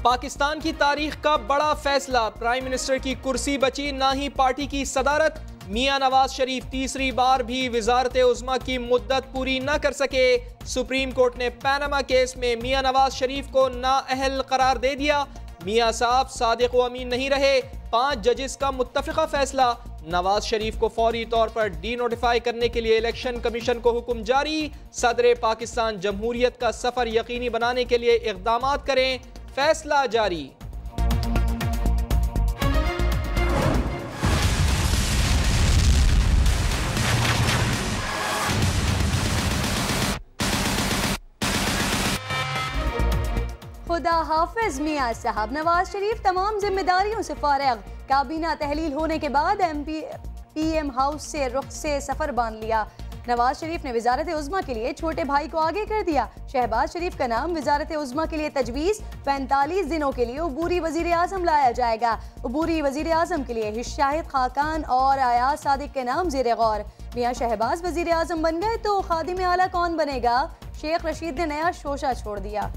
पाकिस्तान की तारीख का बड़ा फैसला, प्राइम मिनिस्टर की कुर्सी बची ना ही पार्टी की सदारत। मियां नवाज शरीफ तीसरी बार भी वजारत उज़्मा की मुद्दत पूरी न कर सके। सुप्रीम कोर्ट ने पैनामा केस में मियां नवाज शरीफ को नाअहल करार दे दिया। मियां साहब सादिक व अमीन नहीं रहे। 5 जजेस का मुत्तफ़िक़ा फैसला। नवाज शरीफ को फौरी तौर पर डी नोटिफाई करने के लिए इलेक्शन कमीशन को हुक्म जारी। सदर पाकिस्तान जमहूरियत का सफर यकीनी बनाने के लिए इक़दामात करें, फैसला जारी। खुदा हाफिज मियां साहब। नवाज शरीफ तमाम जिम्मेदारियों से फारिग। काबीना तहलील होने के बाद PM हाउस से रुख से सफर बांध लिया। नवाज शरीफ ने वजारत उज़्मा के लिए छोटे भाई को आगे कर दिया। शहबाज शरीफ का नाम वजारत उज़्मा के लिए तजवीज़। 45 दिनों के लिए उबूरी वजीर आज़म लाया जाएगा। उबूरी वजीर आज़म के लिए शाहिद खाकान और अयाज सादिक के नाम ज़ेर गौर। मियां शहबाज वजीर आज़म बन गए तो खादिम आला कौन बनेगा? शेख रशीद ने नया शोशा छोड़ दिया।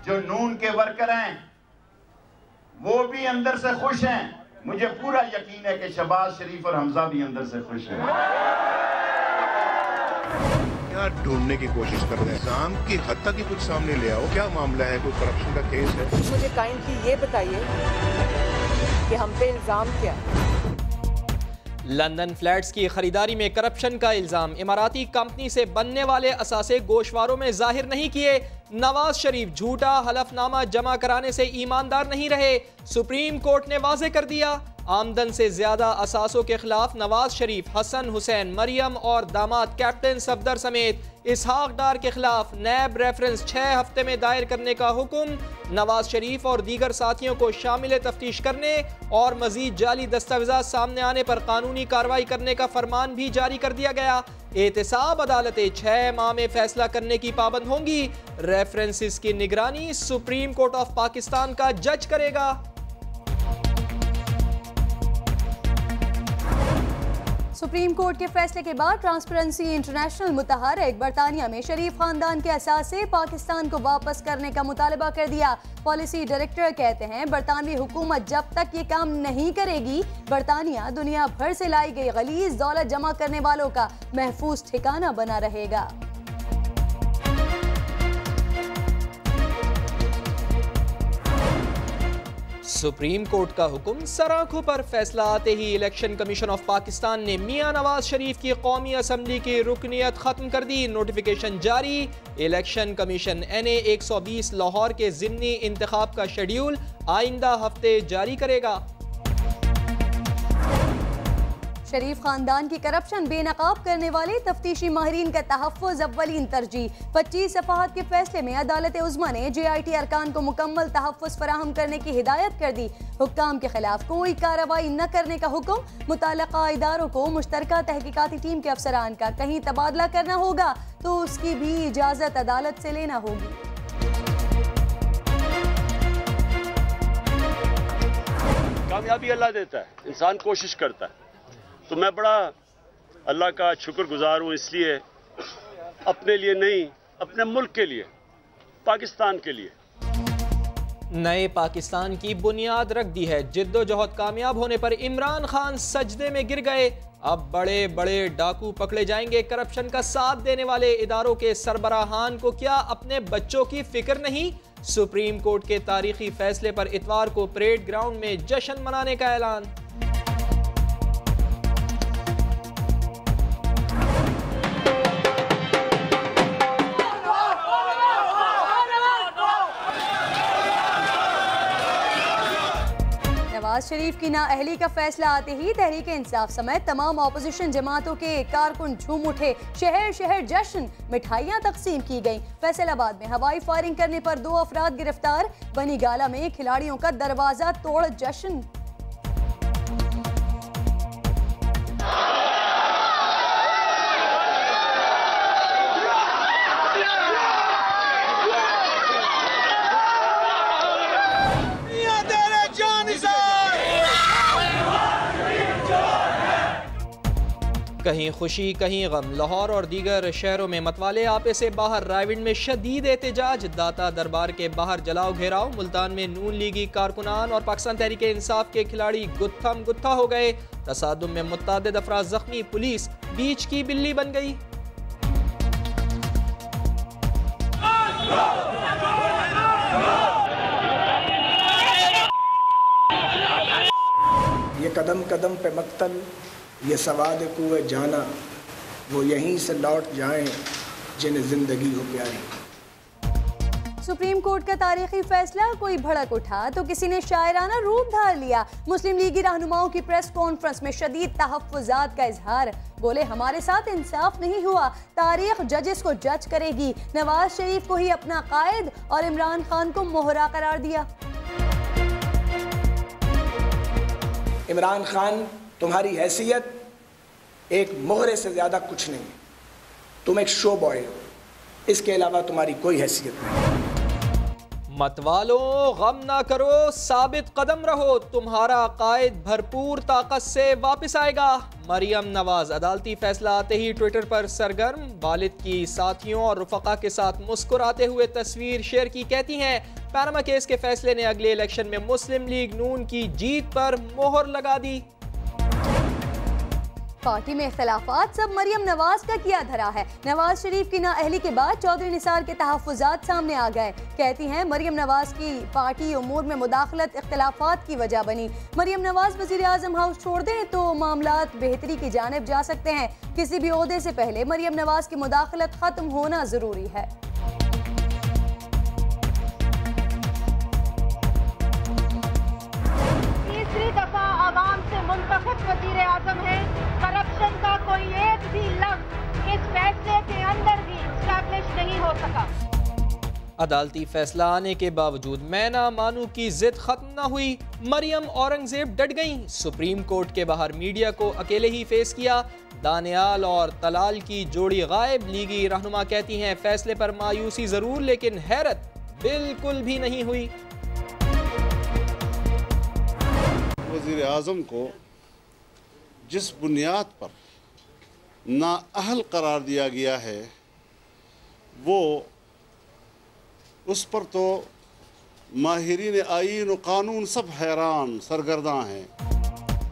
जो नून के वर्कर हैं वो भी अंदर से खुश हैं। मुझे पूरा यकीन है कि शहबाज शरीफ और हमजा भी अंदर से खुश हैं। क्या ढूंढने की कोशिश कर रहे हैं? काम की हद तक ही कुछ सामने ले आओ। क्या मामला है? कोई करप्शन का केस है? मुझे काइंडली ये बताइए कि हम पे इल्जाम क्या है? लंदन फ्लैट्स की खरीदारी में करप्शन का इल्जाम। इमाराती कंपनी से बनने वाले असासे गोशवारों में जाहिर नहीं किए। नवाज शरीफ झूठा हलफनामा जमा कराने से ईमानदार नहीं रहे। सुप्रीम कोर्ट ने वाज़ेह कर दिया। आमदन से ज्यादा असासों के खिलाफ नवाज शरीफ, हसन हुसैन, मरियम और दामाद कैप्टन सफदर समेत इसहाक डार के खिलाफ नैब रेफरेंस 6 हफ्ते में दायर करने का हुक्म। नवाज शरीफ और दीगर साथियों को शामिल तफ्तीश करने और मजीद जाली दस्तावेज़ात सामने आने पर कानूनी कार्रवाई करने का फरमान भी जारी कर दिया गया। एहतसाब अदालतें 6 माह में फैसला करने की पाबंद होंगी। रेफरेंसेस की निगरानी सुप्रीम कोर्ट ऑफ पाकिस्तान का जज करेगा। सुप्रीम कोर्ट के फैसले के बाद ट्रांसपेरेंसी इंटरनेशनल मुतहर्रिक बरतानिया में शरीफ खानदान के असासे पाकिस्तान को वापस करने का मुतालबा कर दिया। पॉलिसी डायरेक्टर कहते हैं बरतानवी हुकूमत जब तक ये काम नहीं करेगी, बरतानिया दुनिया भर से लाई गई गलीज दौलत जमा करने वालों का महफूज ठिकाना बना रहेगा। सुप्रीम कोर्ट का हुक्म, सराखों पर फैसला आते ही इलेक्शन कमीशन ऑफ पाकिस्तान ने मियां नवाज शरीफ की कौमी असम्बली की रुकनियत खत्म कर दी। नोटिफिकेशन जारी। इलेक्शन कमीशन NA 120 लाहौर के ज़िमनी इंतखाब का शेड्यूल आइंदा हफ्ते जारी करेगा। शरीफ खानदान की करप्शन बेनकाब करने वाले तफ्तीशी माहिरीन का तहफ़्फ़ुज़ अव्वलीन तरजीह। 25 सफ़हात के फैसले में अदालत उज़्मा ने JIT अरकान को मुकम्मल तहफ़्फ़ुज़ फराहम करने की हिदायत कर दी। हुक्काम के खिलाफ कोई कार्रवाई न करने का हुक्म। मुताल्लिक़ा इदारों को मुश्तरका तहकीकाती टीम के अफसरान का कहीं तबादला करना होगा तो उसकी भी इजाज़त अदालत से लेना होगी। कामयाबी अल्लाह देता है, इंसान कोशिश करता है। तो मैं बड़ा अल्लाह का शुक्रगुजार हूँ, इसलिए अपने लिए नहीं, अपने मुल्क के लिए, पाकिस्तान के लिए। नए पाकिस्तान की बुनियाद रख दी है। जिद्दोजहद कामयाब होने पर इमरान खान सजदे में गिर गए। अब बड़े बड़े डाकू पकड़े जाएंगे। करप्शन का साथ देने वाले इदारों के सरबराहान को क्या अपने बच्चों की फिक्र नहीं? सुप्रीम कोर्ट के तारीखी फैसले पर इतवार को परेड ग्राउंड में जश्न मनाने का ऐलान। नवाज शरीफ की नाअहली का फैसला आते ही तहरीक इंसाफ समेत तमाम ऑपोजिशन जमातों के कारकुन झूम उठे। शहर शहर जश्न, मिठाइयाँ तकसीम की गईं। फैसलाबाद में हवाई फायरिंग करने पर 2 अफराद गिरफ्तार। बनी गाला में खिलाड़ियों का दरवाजा तोड़ जश्न। कहीं खुशी कहीं गम। लाहौर और दीगर शहरों में मतवाले आपे से बाहर। रायविंड में शदीद एहतजाज। दाता दरबार के बाहर जलाओ घेराव। मुल्तान में नून लीगी कारकुनान और पाकिस्तान तहरीक इंसाफ के खिलाड़ी गुत्थम गुत्था हो गए। तसादुम में मुतअद्दिद अफराद जख्मी। पुलिस बीच की बिल्ली बन गई। ये कदम कदम पे मक्तल, ये सवाद कुए जाना, वो यहीं से लौट जाएं जिन्हें जिंदगी हो प्यारी। सुप्रीम कोर्ट का तारीखी फैसला। कोई भड़क उठा तो किसी ने शायराना रूप धार लिया। मुस्लिम लीगी रहनुमाओं की प्रेस कॉन्फ्रेंस में शदीद तहफ्फुज़ात का इजहार। बोले हमारे साथ इंसाफ नहीं हुआ, तारीख जजेस को जज करेगी। नवाज शरीफ को ही अपना कायद और इमरान खान को मोहरा करार दिया। इमरान खान, तुम्हारी हैसियत एक मोहरे से ज़्यादा कुछ नहीं है। तुम एक शो बॉय हो, इसके अलावा तुम्हारी कोई हैसियत नहीं। मतवालों गम ना करो, साबित कदम रहो। तुम्हारा कायद भरपूर ताकत से वापस आएगा। मरियम नवाज अदालती फैसला आते ही ट्विटर पर सरगर्म। वालिद की साथियों और रुफका के साथ मुस्कुराते हुए तस्वीर शेयर की। कहती हैं पैनामा केस के फैसले ने अगले इलेक्शन में मुस्लिम लीग नून की जीत पर मोहर लगा दी। पार्टी में इख्तलाफात सब मरियम नवाज का किया धरा है। नवाज शरीफ की नाअहली के बाद चौधरी निसार के तहफ्फुज़ात सामने आ गए। कहती हैं मरियम नवाज की पार्टी उमूर में मुदाखलत इख्तलाफात की वजह बनी। मरियम नवाज वज़ीर आज़म हाउस छोड़ दें तो मामलात बेहतरी की जानिब जा सकते हैं। किसी भी ओहदे से पहले मरियम नवाज की मुदाखलत खत्म होना जरूरी है। तीसरी दफा आवाम से मुंतखब वज़ीर आज़म है। करप्शन का कोई एक भी लफ्ज़ इस फैसले के अंदर भी एस्टैब्लिश नहीं हो सका। अदालती फैसला आने के बावजूद मैं ना मानू की जिद खत्म ना हुई। मरियम औरंगजेब डट गईं। सुप्रीम कोर्ट के बाहर मीडिया को अकेले ही फेस किया। दानियाल और तलाल की जोड़ी गायब। लीगी रहनुमा कहती हैं फैसले पर मायूसी जरूर लेकिन हैरत बिल्कुल भी नहीं हुई। वज़ीर आज़म को जिस बुनियाद पर नाअहल करार दिया गया है वो उस पर तो माहिरीन आईन और कानून सब हैरान सरगर्दां हैं।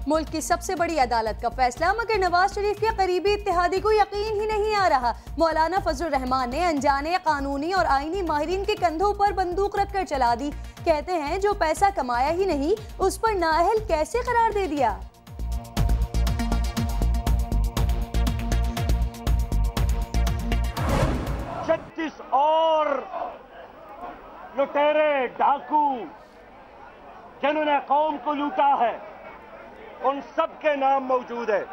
मुल्क की सबसे बड़ी अदालत का फैसला, मगर नवाज शरीफ के करीबी इत्तेहादी को यकीन ही नहीं आ रहा। मौलाना फजलुर रहमान ने अनजाने कानूनी और आईनी माहिरीन के कंधों पर बंदूक रखकर चला दी। कहते हैं जो पैसा कमाया ही नहीं उस पर नाअहल कैसे करार दे दिया। और लुटेरे डाकू जिन्होंने कौम को लूटा है उन सब के नाम मौजूद है।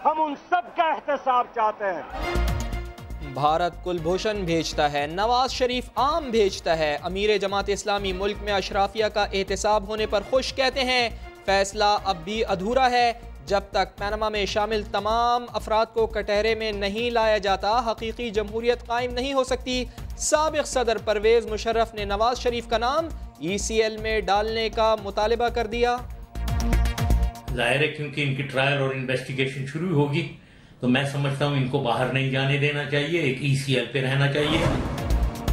हम उन सब का एहतसाब चाहते हैं। भारत कुलभूषण भेजता है, नवाज शरीफ आम भेजता है। अमीर जमात इस्लामी मुल्क में अशराफिया का एहतसाब होने पर खुश। कहते हैं फैसला अब भी अधूरा है। जब तक पैनामा में शामिल तमाम अफराद को कटहरे में नहीं लाया जाता हकीकी जमहूरियत कायम नहीं हो सकती। साबिक सदर परवेज मुशर्रफ ने नवाज शरीफ का नाम ECL में डालने का मुतालिबा कर दिया। जाहिर है क्योंकि इनकी ट्रायल और इन्वेस्टिगेशन शुरू होगी तो मैं समझता हूँ इनको बाहर नहीं जाने देना चाहिए, एक ECL पे रहना चाहिए।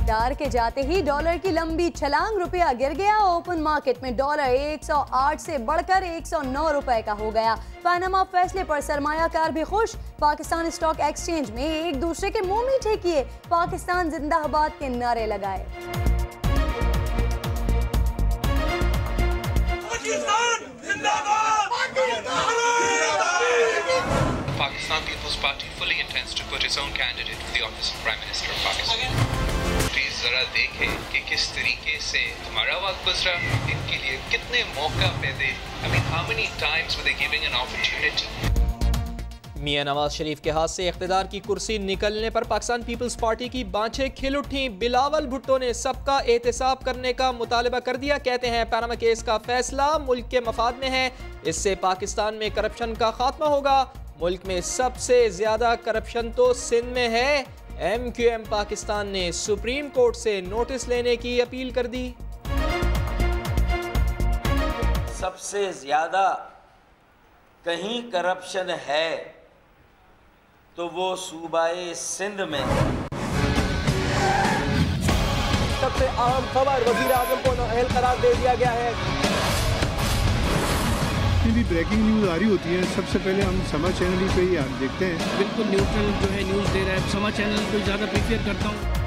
डार के जाते ही डॉलर की लंबी छलांग, रुपया गिर गया। ओपन मार्केट में डॉलर 108 से बढ़कर 109 रुपए का हो गया। पैनामा फैसले पर सरमायाकार भी खुश। पाकिस्तान स्टॉक एक्सचेंज में एक दूसरे के मुंह मीठे किए। पाकिस्तान जिंदाबाद के नारे लगाए। Pakistan People's Party fully intends to put its own candidate for the office of Prime Minister of Pakistan. Please जरा देखें कि किस तरीके से हमारा वक्त गुजरा, इनके लिए कितने मौका पैदे, I mean how many times were they giving an opportunity? मियां नवाज शरीफ के हाथ से इख्तिदार की कुर्सी निकलने पर पाकिस्तान पीपल्स पार्टी की बाँछें खिल उठी। बिलावल भुट्टो ने सबका एहतसाब करने का मुतालिबा कर दिया। कहते हैं पैनामा केस का फैसला मुल्क के मफाद में है। इससे पाकिस्तान में करप्शन का खात्मा होगा। मुल्क में सबसे ज्यादा करप्शन तो सिंध में है। MQM पाकिस्तान ने सुप्रीम कोर्ट से नोटिस लेने की अपील कर दी। सबसे ज्यादा कहीं करप्शन है तो वो सूबाए सिंध में। सबसे अहम खबर, वजीर आजम को नाअहल करार दे दिया गया है। भी ब्रेकिंग न्यूज़ आ रही होती है, सबसे पहले हम समा चैनल पे ही देखते हैं। बिल्कुल न्यूट्रल जो है न्यूज़ दे रहा है, समा चैनल को ज़्यादा प्रीफर करता हूँ।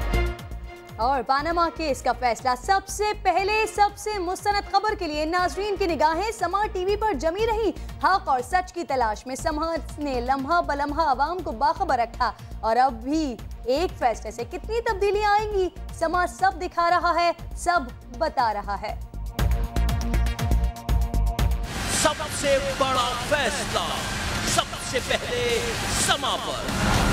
और पानामा केस का फैसला, सबसे पहले सबसे मुस्तनद खबर के लिए नाजरीन की निगाहें समा टीवी पर जमी रही। हक और सच की तलाश में समा ने लम्हा बलम्हा आवाम को बाखबर रखा और अब भी एक फैसले से कितनी तब्दीलियां आएंगी, समा सब दिखा रहा है, सब बता रहा है। सबसे बड़ा फैसला सबसे पहले समा पर।